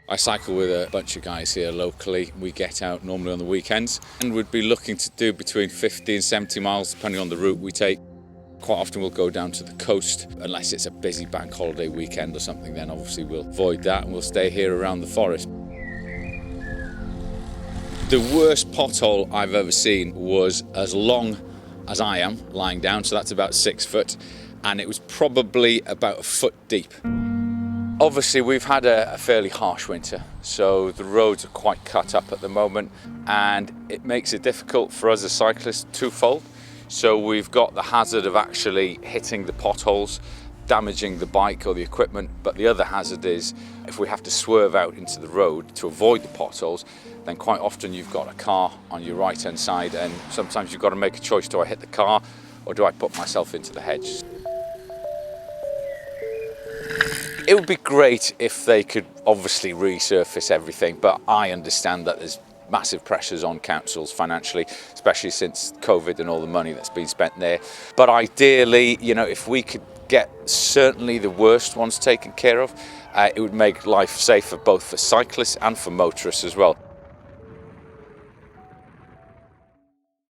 I cycle with a bunch of guys here locally. We get out normally on the weekends and we'd be looking to do between 50 and 70 miles depending on the route we take. Quite often we'll go down to the coast unless it's a busy bank holiday weekend or something, then obviously we'll avoid that and we'll stay here around the forest. The worst pothole I've ever seen was as long as I am lying down, so that's about 6 foot, and it was probably about a foot deep. Obviously we've had a fairly harsh winter, so the roads are quite cut up at the moment and it makes it difficult for us as cyclists twofold. So we've got the hazard of actually hitting the potholes, damaging the bike or the equipment, but the other hazard is if we have to swerve out into the road to avoid the potholes, then quite often you've got a car on your right hand side and sometimes you've got to make a choice: do I hit the car or do I put myself into the hedge? It would be great if they could obviously resurface everything, but I understand that there's massive pressures on councils financially, especially since COVID and all the money that's been spent there. But ideally, if we could get certainly the worst ones taken care of, it would make life safer both for cyclists and for motorists as well.